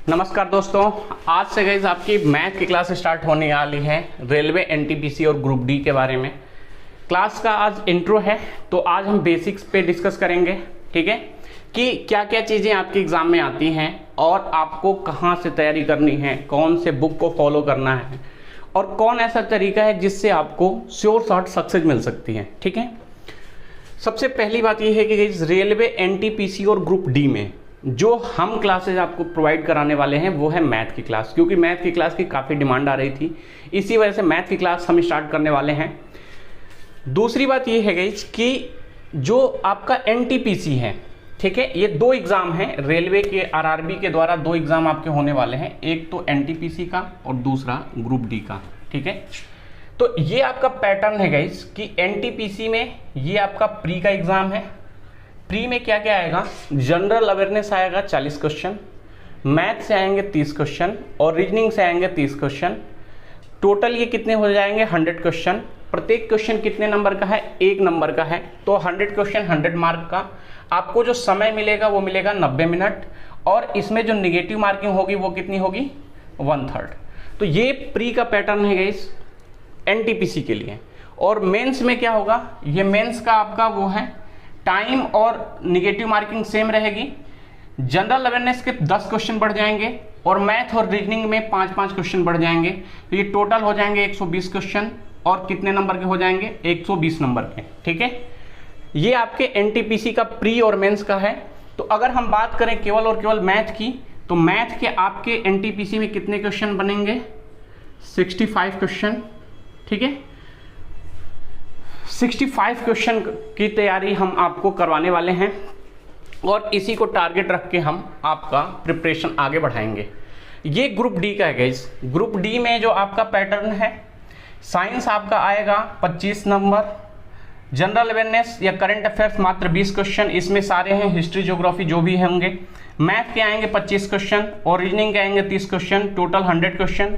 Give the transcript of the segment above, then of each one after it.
नमस्कार दोस्तों, आज से गाइस आपकी मैथ की क्लास स्टार्ट होने वाली है रेलवे एनटीपीसी और ग्रुप डी के बारे में। क्लास का आज इंट्रो है, तो आज हम बेसिक्स पे डिस्कस करेंगे, ठीक है, कि क्या क्या चीज़ें आपके एग्ज़ाम में आती हैं और आपको कहाँ से तैयारी करनी है, कौन से बुक को फॉलो करना है और कौन ऐसा तरीका है जिससे आपको श्योर शॉट सक्सेस मिल सकती है। ठीक है, सबसे पहली बात यह है कि गाइस रेलवे एनटीपीसी और ग्रुप डी में जो हम क्लासेज आपको प्रोवाइड कराने वाले हैं वो है मैथ की क्लास, क्योंकि मैथ की क्लास की काफ़ी डिमांड आ रही थी, इसी वजह से मैथ की क्लास हम स्टार्ट करने वाले हैं। दूसरी बात ये है गाइस कि जो आपका एनटीपीसी है, ठीक है, ये दो एग्ज़ाम हैं रेलवे के आरआरबी के द्वारा, दो एग्ज़ाम आपके होने वाले हैं, एक तो एनटीपीसी का और दूसरा ग्रुप डी का। ठीक है, तो ये आपका पैटर्न है गाइस कि एनटीपीसी में ये आपका प्री का एग्ज़ाम है। प्री में क्या क्या आएगा, जनरल अवेयरनेस आएगा 40 क्वेश्चन, मैथ से आएंगे 30 क्वेश्चन और रीजनिंग से आएंगे 30 क्वेश्चन। टोटल ये कितने हो जाएंगे 100 क्वेश्चन। प्रत्येक क्वेश्चन कितने नंबर का है, 1 नंबर का है, तो 100 क्वेश्चन 100 मार्क का। आपको जो समय मिलेगा वो मिलेगा 90 मिनट और इसमें जो निगेटिव मार्किंग होगी वो कितनी होगी 1/3। तो ये प्री का पैटर्न है गाइस एनटीपीसी के लिए। और मेंस में क्या होगा, ये मेंस का आपका वो है टाइम और निगेटिव मार्किंग सेम रहेगी। जनरल अवेयरनेस के 10 क्वेश्चन बढ़ जाएंगे और मैथ और रीजनिंग में 5-5 क्वेश्चन बढ़ जाएंगे, तो ये टोटल हो जाएंगे 120 क्वेश्चन और कितने नंबर के हो जाएंगे 120 नंबर के। ठीक है, ये आपके एनटीपीसी का प्री और मेंस का है। तो अगर हम बात करें केवल और केवल मैथ की, तो मैथ के आपके एनटीपीसी में कितने क्वेश्चन बनेंगे 65 क्वेश्चन। ठीक है, 65 क्वेश्चन की तैयारी हम आपको करवाने वाले हैं और इसी को टारगेट रख के हम आपका प्रिपरेशन आगे बढ़ाएंगे। ये ग्रुप डी का है गाइस। ग्रुप डी में जो आपका पैटर्न है, साइंस आपका आएगा 25 नंबर, जनरल अवेयरनेस या करंट अफेयर्स मात्र 20 क्वेश्चन, इसमें सारे हैं हिस्ट्री ज्योग्राफी जो भी होंगे। मैथ के आएंगे 25 क्वेश्चन और रीजनिंग के आएंगे 30 क्वेश्चन, टोटल 100 क्वेश्चन।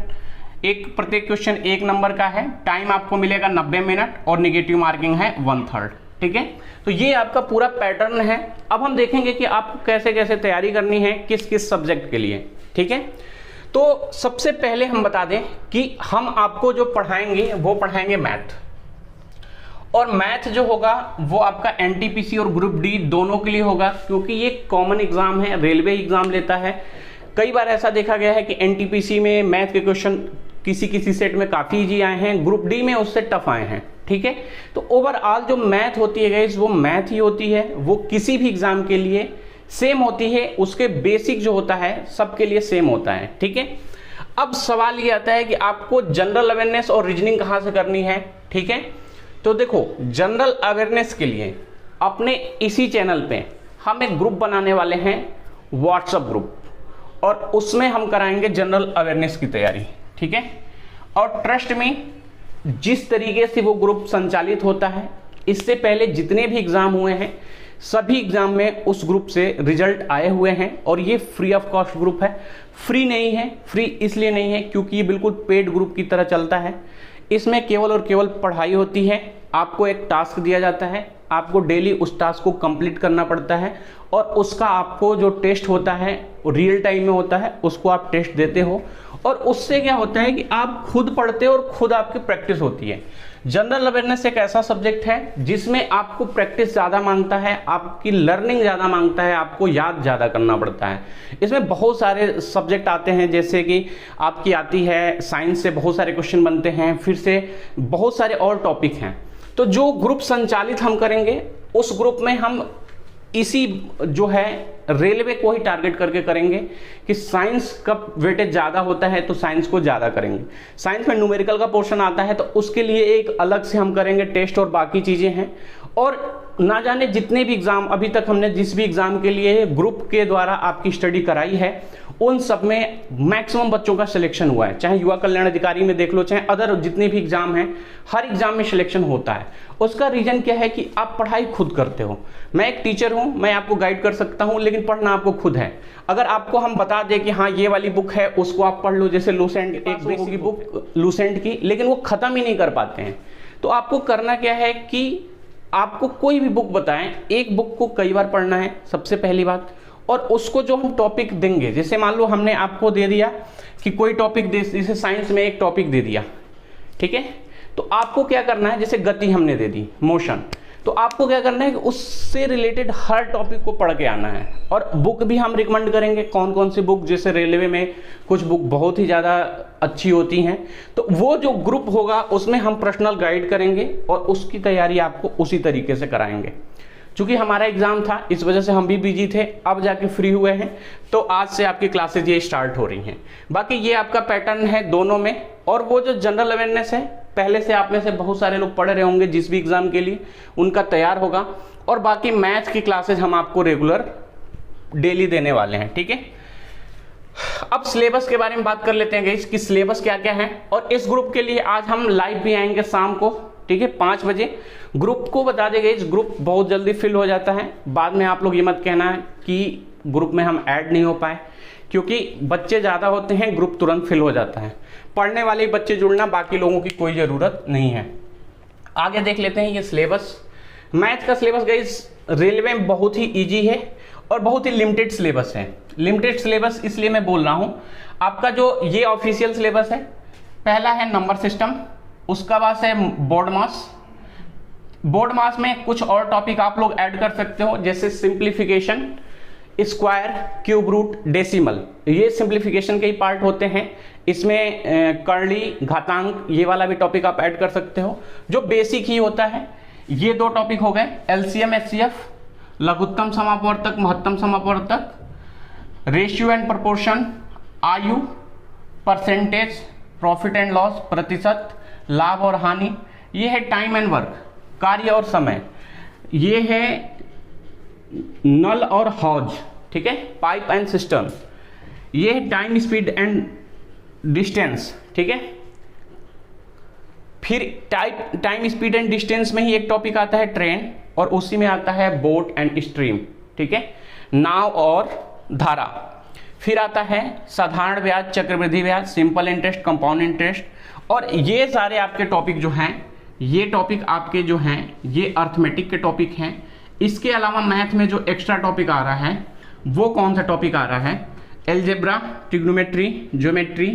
प्रत्येक क्वेश्चन 1 नंबर का है, टाइम आपको मिलेगा 90 मिनट और निगेटिव मार्किंग है 1/3। ठीक है, तो ये आपका पूरा पैटर्न है। अब हम देखेंगे कि आपको कैसे कैसे तैयारी करनी है, किस किस सब्जेक्ट के लिए। ठीक है, तो सबसे पहले हम बता दें कि हम आपको जो पढ़ाएंगे वो पढ़ाएंगे मैथ, और मैथ जो होगा वो आपका एनटीपीसी और ग्रुप डी दोनों के लिए होगा, क्योंकि ये कॉमन एग्जाम है, रेलवे एग्जाम लेता है। कई बार ऐसा देखा गया है कि एनटीपीसी में मैथ के क्वेश्चन किसी सेट में काफ़ी इजी आए हैं, ग्रुप डी में उससे टफ आए हैं। ठीक है, तो ओवरऑल जो मैथ होती है गाइस वो मैथ ही होती है, वो किसी भी एग्जाम के लिए सेम होती है, उसके बेसिक जो होता है सबके लिए सेम होता है। ठीक है, अब सवाल ये आता है कि आपको जनरल अवेयरनेस और रीजनिंग कहाँ से करनी है। ठीक है, तो देखो जनरल अवेयरनेस के लिए अपने इसी चैनल पे हम एक ग्रुप बनाने वाले हैं, व्हाट्सएप ग्रुप, और उसमें हम कराएंगे जनरल अवेयरनेस की तैयारी। ठीक है, और ट्रस्ट में जिस तरीके से वो ग्रुप संचालित होता है, इससे पहले जितने भी एग्जाम हुए हैं सभी एग्जाम में उस ग्रुप से रिजल्ट आए हुए हैं, और ये फ्री ऑफ कॉस्ट ग्रुप है। फ्री नहीं है, फ्री इसलिए नहीं है क्योंकि ये बिल्कुल पेड ग्रुप की तरह चलता है। इसमें केवल और केवल पढ़ाई होती है, आपको एक टास्क दिया जाता है, आपको डेली उस टास्क को कंप्लीट करना पड़ता है और उसका आपको जो टेस्ट होता है रियल टाइम में होता है, उसको आप टेस्ट देते हो, और उससे क्या होता है कि आप खुद पढ़ते हो और खुद आपकी प्रैक्टिस होती है। जनरल अवेयरनेस एक ऐसा सब्जेक्ट है जिसमें आपको प्रैक्टिस ज़्यादा मांगता है, आपकी लर्निंग ज़्यादा मांगता है, आपको याद ज़्यादा करना पड़ता है। इसमें बहुत सारे सब्जेक्ट आते हैं, जैसे कि आपकी आती है साइंस से बहुत सारे क्वेश्चन बनते हैं, फिर से बहुत सारे और टॉपिक हैं। तो जो ग्रुप संचालित हम करेंगे उस ग्रुप में हम इसी जो है रेलवे को ही टारगेट करके करेंगे कि साइंस का वेटेज ज़्यादा होता है तो साइंस को ज़्यादा करेंगे। साइंस में न्यूमेरिकल का पोर्शन आता है तो उसके लिए एक अलग से हम करेंगे टेस्ट और बाकी चीज़ें हैं। और ना जाने जितने भी एग्ज़ाम अभी तक हमने जिस भी एग्ज़ाम के लिए ग्रुप के द्वारा आपकी स्टडी कराई है उन सब में मैक्सिमम बच्चों का सिलेक्शन हुआ है। चाहे युवा कल्याण अधिकारी में देख लो, चाहे अदर जितने भी एग्जाम हैं, हर एग्जाम में सिलेक्शन होता है। उसका रीजन क्या है कि आप पढ़ाई खुद करते हो। मैं एक टीचर हूं, मैं आपको गाइड कर सकता हूं, लेकिन पढ़ना आपको खुद है। अगर आपको हम बता दें कि हाँ ये वाली बुक है उसको आप पढ़ लो, जैसे लूसेंट एक होगी बुक लूसेंट की, लेकिन वो खत्म ही नहीं कर पाते हैं, तो आपको करना क्या है कि आपको कोई भी बुक बताएं, एक बुक को कई बार पढ़ना है सबसे पहली बात। और उसको जो हम टॉपिक देंगे, जैसे मान लो हमने आपको दे दिया कि कोई टॉपिक दे, जैसे साइंस में एक टॉपिक दे दिया, ठीक है, तो आपको क्या करना है, जैसे गति हमने दे दी, मोशन, तो आपको क्या करना है कि उससे रिलेटेड हर टॉपिक को पढ़ के आना है। और बुक भी हम रिकमेंड करेंगे, कौन कौन सी बुक, जैसे रेलवे में कुछ बुक बहुत ही ज़्यादा अच्छी होती हैं, तो वो जो ग्रुप होगा उसमें हम पर्सनल गाइड करेंगे और उसकी तैयारी आपको उसी तरीके से कराएंगे। चूंकि हमारा एग्जाम था इस वजह से हम भी बिजी थे, अब जाके फ्री हुए हैं, तो आज से आपकी क्लासेज ये स्टार्ट हो रही हैं। बाकी ये आपका पैटर्न है दोनों में। और वो जो जनरल अवेयरनेस है, पहले से आप में से बहुत सारे लोग पढ़ रहे होंगे जिस भी एग्जाम के लिए, उनका तैयार होगा। और बाकी मैथ की क्लासेज हम आपको रेगुलर डेली देने वाले हैं, ठीक है। अब सिलेबस के बारे में बात कर लेते हैं गाइस कि सिलेबस क्या क्या है। और इस ग्रुप के लिए आज हम लाइव भी आएंगे शाम को, ठीक है, 5 बजे। ग्रुप को बता देंगे, इस ग्रुप बहुत जल्दी फिल हो जाता है, बाद में आप लोग ये मत कहना है कि ग्रुप में हम ऐड नहीं हो पाए, क्योंकि बच्चे ज़्यादा होते हैं, ग्रुप तुरंत फिल हो जाता है। पढ़ने वाले बच्चे जुड़ना, बाकी लोगों की कोई ज़रूरत नहीं है। आगे देख लेते हैं ये सिलेबस। मैथ का सिलेबस गाइस रेलवे में बहुत ही ईजी है और बहुत ही लिमिटेड सिलेबस है। लिमिटेड सिलेबस इसलिए मैं बोल रहा हूँ, आपका जो ये ऑफिशियल सिलेबस है, पहला है नंबर सिस्टम, उसका बाद है बोर्ड मास। बोर्ड मास में कुछ और टॉपिक आप लोग ऐड कर सकते हो, जैसे simplification, square, cube root, decimal, ये सिंप्लीफिकेशन के ही पार्ट होते हैं। इसमें कर्ली, घातांक, ये वाला भी टॉपिक आप ऐड कर सकते हो, जो बेसिक ही होता है। ये 2 टॉपिक हो गए, एलसीएम एचसीएफ, लघुत्तम समापवर्तक, महत्तम समापवर्तक, रेशियो एंड प्रोपोर्शन, आयु, परसेंटेज, प्रॉफिट एंड लॉस, प्रतिशत, लाभ और हानि, ये है टाइम एंड वर्क, कार्य और समय, ये है नल और हौज, ठीक है, पाइप एंड सिस्टम, ये है टाइम, स्पीड एंड डिस्टेंस, ठीक है। फिर टाइम, स्पीड एंड डिस्टेंस में ही एक टॉपिक आता है ट्रेन, और उसी में आता है बोट एंड स्ट्रीम, ठीक है, नाव और धारा। फिर आता है साधारण ब्याज, चक्रवृद्धि ब्याज, सिंपल इंटरेस्ट, कंपाउंड इंटरेस्ट। और ये सारे आपके टॉपिक जो हैं, ये टॉपिक आपके जो हैं ये अर्थमेटिक के टॉपिक हैं। इसके अलावा मैथ में जो एक्स्ट्रा टॉपिक आ रहा है वो कौन सा टॉपिक आ रहा है, एलजेब्रा, ट्रिग्नोमेट्री, ज्योमेट्री,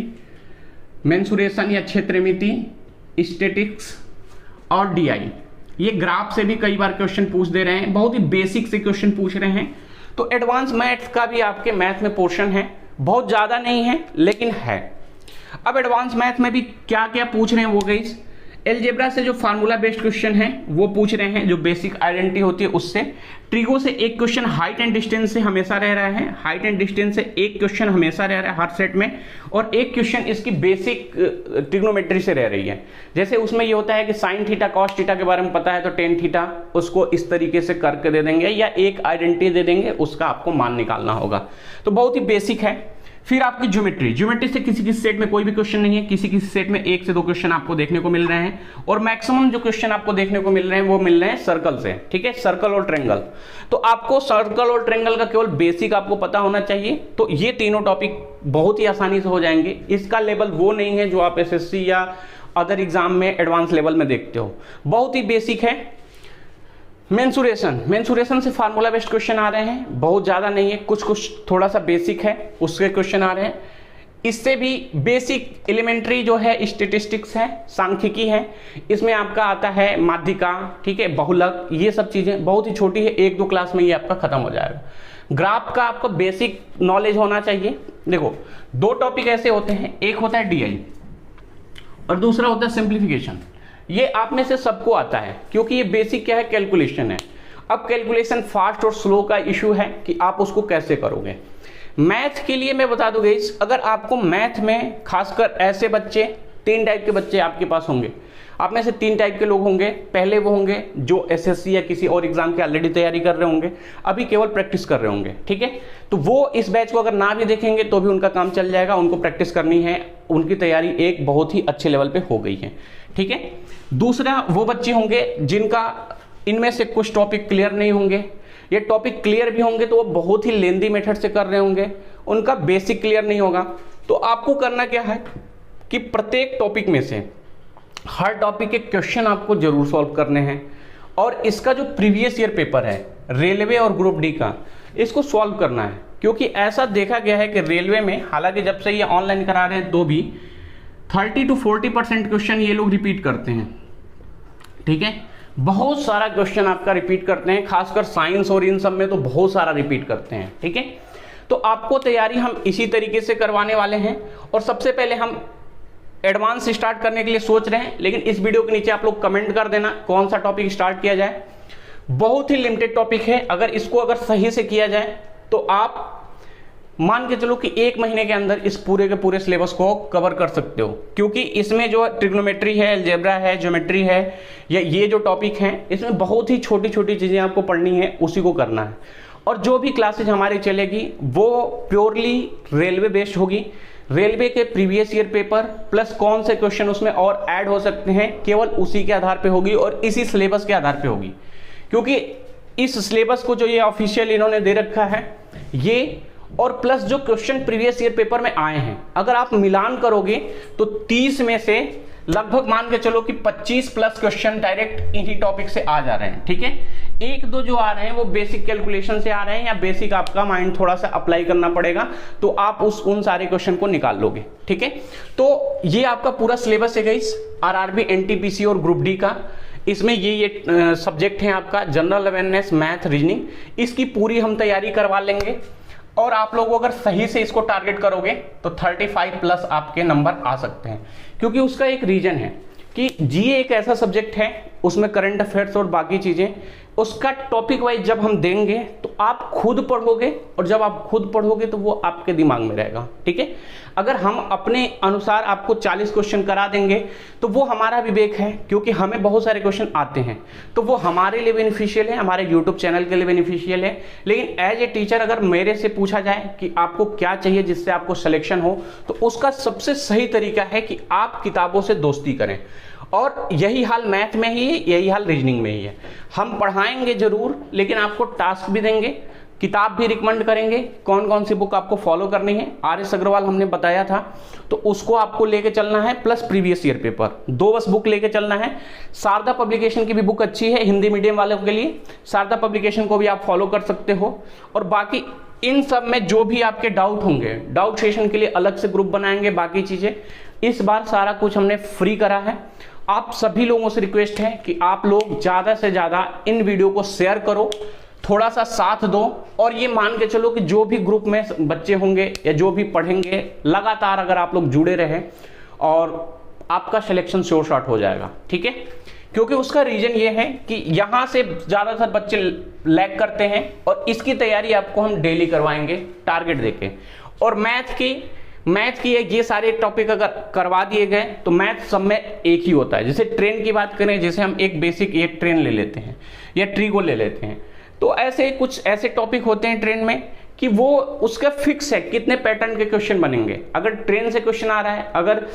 मेंसुरेशन या क्षेत्रमिति, स्टैटिक्स और डीआई। ये ग्राफ से भी कई बार क्वेश्चन पूछ दे रहे हैं, बहुत ही बेसिक से क्वेश्चन पूछ रहे हैं। तो एडवांस मैथ्स का भी आपके मैथ में पोर्शन है, बहुत ज़्यादा नहीं है लेकिन है। अब एडवांस मैथ में भी क्या क्या पूछ रहे हैं वो गाइस, एलजेब्रा से जो फार्मूला बेस्ड क्वेश्चन है वो पूछ रहे हैं, जो बेसिक आइडेंटिटी होती है उससे। ट्रिगो से एक क्वेश्चन हाइट एंड डिस्टेंस से हमेशा रह रहा है, हाइट एंड डिस्टेंस से एक क्वेश्चन हमेशा रह रहा है हर सेट में, और एक क्वेश्चन इसकी बेसिक ट्रिग्नोमेट्री से रह रही है। जैसे उसमें ये होता है कि साइन थीटा कॉस थीटा के बारे में पता है तो टेन थीटा उसको इस तरीके से करके दे देंगे, या एक आइडेंटिटी दे देंगे, उसका आपको मान निकालना होगा। तो बहुत ही बेसिक है। फिर आपकी ज्योमेट्री, ज्योमेट्री से किसी किसी सेट में कोई भी क्वेश्चन नहीं है, किसी किसी सेट में 1 से 2 क्वेश्चन आपको देखने को मिल रहे हैं, और मैक्सिमम जो क्वेश्चन आपको देखने को मिल रहे हैं वो मिल रहे हैं सर्कल से, ठीक है, सर्कल और ट्रायंगल। तो आपको सर्कल और ट्रायंगल का केवल बेसिक आपको पता होना चाहिए, तो ये तीनों टॉपिक बहुत ही आसानी से हो जाएंगे। इसका लेवल वो नहीं है जो आप एसएससी या अदर एग्जाम में एडवांस लेवल में देखते हो, बहुत ही बेसिक है। मेंसुरेशन से फार्मूला बेस्ड क्वेश्चन आ रहे हैं, बहुत ज़्यादा नहीं है, कुछ थोड़ा सा बेसिक है उसके क्वेश्चन आ रहे हैं। इससे भी बेसिक एलिमेंट्री जो है स्टैटिस्टिक्स है, सांख्यिकी है, इसमें आपका आता है माध्यिका, ठीक है, बहुलक, ये सब चीज़ें बहुत ही छोटी है, 1-2 क्लास में ये आपका खत्म हो जाएगा। ग्राफ का आपको बेसिक नॉलेज होना चाहिए। देखो 2 टॉपिक ऐसे होते हैं, एक होता है डीआई और दूसरा होता है सिंप्लीफिकेशन। ये आप में से सबको आता है, क्योंकि ये बेसिक क्या है, कैलकुलेशन है। अब कैलकुलेशन फास्ट और स्लो का इशू है कि आप उसको कैसे करोगे। मैथ के लिए मैं बता दूं गाइस, अगर आपको मैथ में खासकर ऐसे बच्चे, 3 टाइप के बच्चे आपके पास होंगे, आप में से 3 टाइप के लोग होंगे। पहले वो होंगे जो एसएससी या किसी और एग्जाम की ऑलरेडी तैयारी कर रहे होंगे, अभी केवल प्रैक्टिस कर रहे होंगे, ठीक है, तो वो इस बैच को अगर ना भी देखेंगे तो भी उनका काम चल जाएगा, उनको प्रैक्टिस करनी है, उनकी तैयारी एक बहुत ही अच्छे लेवल पे हो गई है, ठीक है। दूसरा वो बच्चे होंगे जिनका इनमें से कुछ टॉपिक क्लियर नहीं होंगे, ये टॉपिक क्लियर भी होंगे तो वो बहुत ही लेंदी मेथड से कर रहे होंगे, उनका बेसिक क्लियर नहीं होगा। तो आपको करना क्या है कि प्रत्येक टॉपिक में से हर टॉपिक के क्वेश्चन आपको जरूर सॉल्व करने हैं, और इसका जो प्रीवियस ईयर पेपर है रेलवे और ग्रुप डी का, इसको सॉल्व करना है। क्योंकि ऐसा देखा गया है कि रेलवे में, हालांकि जब से ये ऑनलाइन करा रहे हैं तो भी 30 to 40% क्वेश्चन ये लोग रिपीट करते हैं। ठीक है, बहुत सारा क्वेश्चन आपका रिपीट करते हैं, खासकर साइंस और इन सब में तो बहुत सारा रिपीट करते हैं। ठीक है, तो आपको तैयारी हम इसी तरीके से करवाने वाले हैं। और सबसे पहले हम एडवांस स्टार्ट करने के लिए सोच रहे हैं, लेकिन इस वीडियो के नीचे आप लोग कमेंट कर देना कौन सा टॉपिक स्टार्ट किया जाए। बहुत ही लिमिटेड टॉपिक है, अगर सही से किया जाए तो आप मान के चलो कि 1 महीने के अंदर इस पूरे के पूरे सिलेबस को कवर कर सकते हो। क्योंकि इसमें जो ट्रिग्नोमेट्री है, अलजेब्रा है, ज्योमेट्री है, या ये जो टॉपिक हैं, इसमें बहुत ही छोटी छोटी चीज़ें आपको पढ़नी है, उसी को करना है। और जो भी क्लासेज हमारी चलेगी वो प्योरली रेलवे बेस्ड होगी। रेलवे के प्रीवियस ईयर पेपर प्लस कौन से क्वेश्चन उसमें और ऐड हो सकते हैं, केवल उसी के आधार पे होगी और इसी सिलेबस के आधार पे होगी। क्योंकि इस सिलेबस को जो ये ऑफिशियल इन्होंने दे रखा है, ये और प्लस जो क्वेश्चन प्रीवियस ईयर पेपर में आए हैं, अगर आप मिलान करोगे तो 30 में से लगभग मान के चलो कि 25 प्लस क्वेश्चन डायरेक्ट इन्हीं टॉपिक से आ जा रहे हैं। ठीक है, 1-2 जो आ रहे हैं वो बेसिक कैलकुलेशन से आ रहे हैं, या बेसिक आपका माइंड थोड़ा सा अप्लाई करना पड़ेगा, तो आप उन सारे क्वेश्चन को निकाल लोगे। ठीक है, तो ये आपका पूरा सिलेबस है गाइस, आरआरबी, एनटीपीसी और ग्रुप डी का। इसमें ये सब्जेक्ट है आपका जनरल अवेयरनेस, मैथ, रीजनिंग। इसकी पूरी हम तैयारी करवा लेंगे और आप लोग अगर सही से इसको टारगेट करोगे तो 35 प्लस आपके नंबर आ सकते हैं। क्योंकि उसका एक रीजन है कि जीए एक ऐसा सब्जेक्ट है, उसमें करंट अफेयर्स और बाकी चीजें, उसका टॉपिक वाइज जब हम देंगे तो आप खुद पढ़ोगे, और जब आप खुद पढ़ोगे तो वो आपके दिमाग में रहेगा। ठीक है, अगर हम अपने अनुसार आपको 40 क्वेश्चन करा देंगे तो वो हमारा विवेक है, क्योंकि हमें बहुत सारे क्वेश्चन आते हैं, तो वो हमारे लिए बेनिफिशियल है, हमारे यूट्यूब चैनल के लिए बेनिफिशियल है। लेकिन एज ए टीचर अगर मेरे से पूछा जाए कि आपको क्या चाहिए जिससे आपको सिलेक्शन हो, तो उसका सबसे सही तरीका है कि आप किताबों से दोस्ती करें। और यही हाल मैथ में ही है, यही हाल रीजनिंग में ही है। हम पढ़ाएंगे जरूर, लेकिन आपको टास्क भी देंगे, किताब भी रिकमेंड करेंगे, कौन कौन सी बुक आपको फॉलो करनी है। आर.एस. अग्रवाल हमने बताया था, तो उसको आपको लेके चलना है, प्लस प्रीवियस ईयर पेपर, 2 बस बुक लेके चलना है। शारदा पब्लिकेशन की भी बुक अच्छी है हिंदी मीडियम वालों के लिए, शारदा पब्लिकेशन को भी आप फॉलो कर सकते हो। और बाकी इन सब में जो भी आपके डाउट होंगे, डाउट सेशन के लिए अलग से ग्रुप बनाएंगे। बाकी चीजें इस बार सारा कुछ हमने फ्री करा है। आप सभी लोगों से रिक्वेस्ट है कि आप लोग ज्यादा से ज्यादा इन वीडियो को शेयर करो, थोड़ा सा साथ दो, और ये मान के चलो कि जो भी ग्रुप में बच्चे होंगे या जो भी पढ़ेंगे, लगातार अगर आप लोग जुड़े रहें और आपका सिलेक्शन श्योर शॉट हो जाएगा। ठीक है, क्योंकि उसका रीजन ये है कि यहाँ से ज्यादातर बच्चे लैग करते हैं, और इसकी तैयारी आपको हम डेली करवाएंगे टारगेट देके। और मैथ की ये सारे टॉपिक अगर करवा दिए गए तो मैथ सब में एक ही होता है। जैसे ट्रेन की बात करें, जैसे हम एक बेसिक एक ट्रेन ले लेते हैं या ट्री को ले लेते हैं, तो ऐसे कुछ ऐसे टॉपिक होते हैं ट्रेन में कि वो उसका फिक्स है कितने पैटर्न के क्वेश्चन बनेंगे। अगर ट्रेन से क्वेश्चन आ रहा है, अगर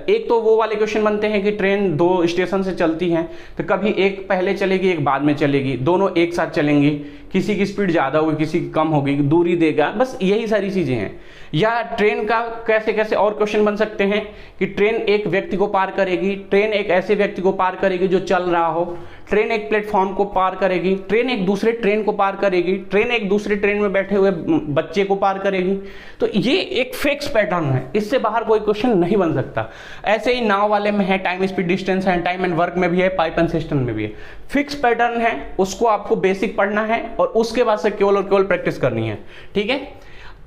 एक तो वो वाले क्वेश्चन बनते हैं कि ट्रेन 2 स्टेशन से चलती है, तो कभी एक पहले चलेगी एक बाद में चलेगी, दोनों एक साथ चलेंगी, किसी की स्पीड ज़्यादा होगी किसी की कम होगी, दूरी देगा, बस यही सारी चीज़ें हैं। या ट्रेन का कैसे कैसे और क्वेश्चन बन सकते हैं कि ट्रेन एक व्यक्ति को पार करेगी, ट्रेन एक ऐसे व्यक्ति को पार करेगी जो चल रहा हो, ट्रेन एक प्लेटफॉर्म को पार करेगी, ट्रेन एक दूसरे ट्रेन को पार करेगी, ट्रेन एक दूसरे ट्रेन में बैठे हुए बच्चे को पार करेगी। तो ये एक फिक्स पैटर्न है, इससे बाहर कोई क्वेश्चन नहीं बन सकता। ऐसे ही नाव वाले में है, टाइम स्पीड डिस्टेंस है, टाइम एंड वर्क में भी है, पाइप एंड सिस्टम में भी है। फिक्स पैटर्न है, उसको आपको बेसिक पढ़ना है और उसके बाद से केवल और केवल प्रैक्टिस करनी है। ठीक है,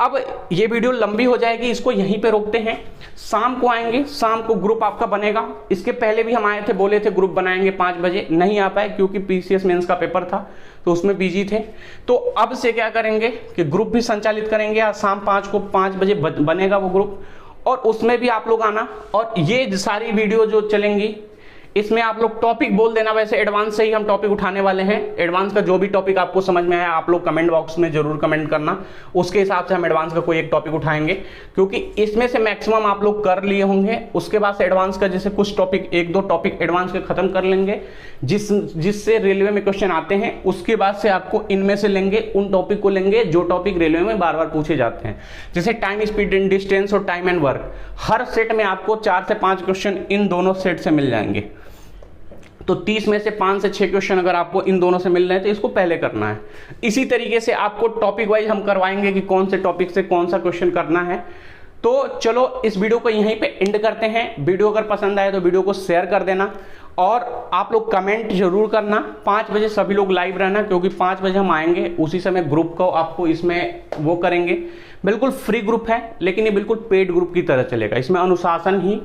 अब ये वीडियो लंबी हो जाएगी, इसको यहीं पे रोकते हैं। शाम को आएंगे, शाम को ग्रुप आपका बनेगा। इसके पहले भी हम आए थे, बोले थे ग्रुप बनाएंगे 5 बजे, नहीं आ पाए क्योंकि पीसीएस मेंस का पेपर था तो उसमें बिजी थे। तो अब से क्या करेंगे कि ग्रुप भी संचालित करेंगे, आज शाम 5 बजे बनेगा वो ग्रुप, और उसमें भी आप लोग आना। और ये सारी वीडियो जो चलेंगी इसमें आप लोग टॉपिक बोल देना। वैसे एडवांस से ही हम टॉपिक उठाने वाले हैं, एडवांस का जो भी टॉपिक आपको समझ में आया आप लोग कमेंट बॉक्स में जरूर कमेंट करना, उसके हिसाब से हम एडवांस का कोई एक टॉपिक उठाएंगे। क्योंकि इसमें से मैक्सिमम आप लोग कर लिए होंगे, उसके बाद से एडवांस का जैसे कुछ टॉपिक 1-2 टॉपिक एडवांस के खत्म कर लेंगे जिससे रेलवे में क्वेश्चन आते हैं। उसके बाद से आपको इनमें से लेंगे, उन टॉपिक को लेंगे जो टॉपिक रेलवे में बार बार पूछे जाते हैं, जैसे टाइम स्पीड एंड डिस्टेंस और time and work. Her set में आपको 4 से 5 क्वेश्चन इन दोनों सेट से मिल जाएंगे। तो 30 में से 5 से 6 क्वेश्चन अगर आपको इन दोनों से मिल रहे हैं तो इसको पहले करना है। इसी तरीके से आपको टॉपिक वाइज हम करवाएंगे कि कौन से टॉपिक से कौन सा क्वेश्चन करना है। तो चलो इस वीडियो को यहीं पे एंड करते हैं। वीडियो अगर पसंद आए तो वीडियो को शेयर कर देना और आप लोग कमेंट जरूर करना। 5 बजे सभी लोग लाइव रहना, क्योंकि 5 बजे हम आएंगे, उसी समय ग्रुप को आपको इसमें वो करेंगे। बिल्कुल फ्री ग्रुप है, लेकिन ये बिल्कुल पेड ग्रुप की तरह चलेगा, इसमें अनुशासन ही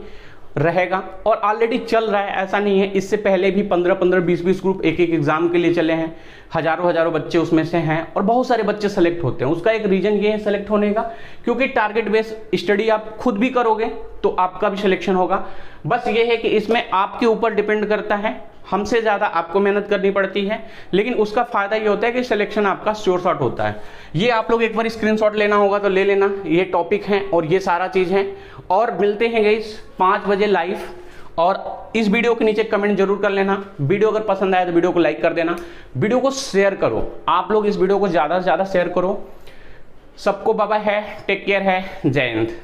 रहेगा और ऑलरेडी चल रहा है, ऐसा नहीं है। इससे पहले भी 15-15, 20-20 ग्रुप एक एक एग्जाम के लिए चले हैं, हजारों बच्चे उसमें से हैं और बहुत सारे बच्चे सेलेक्ट होते हैं। उसका एक रीजन ये है सेलेक्ट होने का, क्योंकि टारगेट बेस्ड स्टडी आप खुद भी करोगे तो आपका भी सिलेक्शन होगा। बस ये है कि इसमें आपके ऊपर डिपेंड करता है, हमसे ज़्यादा आपको मेहनत करनी पड़ती है, लेकिन उसका फायदा ये होता है कि सिलेक्शन आपका श्योर शॉट होता है। ये आप लोग एक बार स्क्रीनशॉट लेना होगा तो ले लेना, ये टॉपिक है और ये सारा चीज़ है। और मिलते हैं गाइस 5 बजे लाइव, और इस वीडियो के नीचे कमेंट जरूर कर लेना। वीडियो अगर पसंद आए तो वीडियो को लाइक कर देना, वीडियो को शेयर करो, आप लोग इस वीडियो को ज़्यादा से ज़्यादा शेयर करो। सबको बाय बाय है, टेक केयर है, जय हिंद।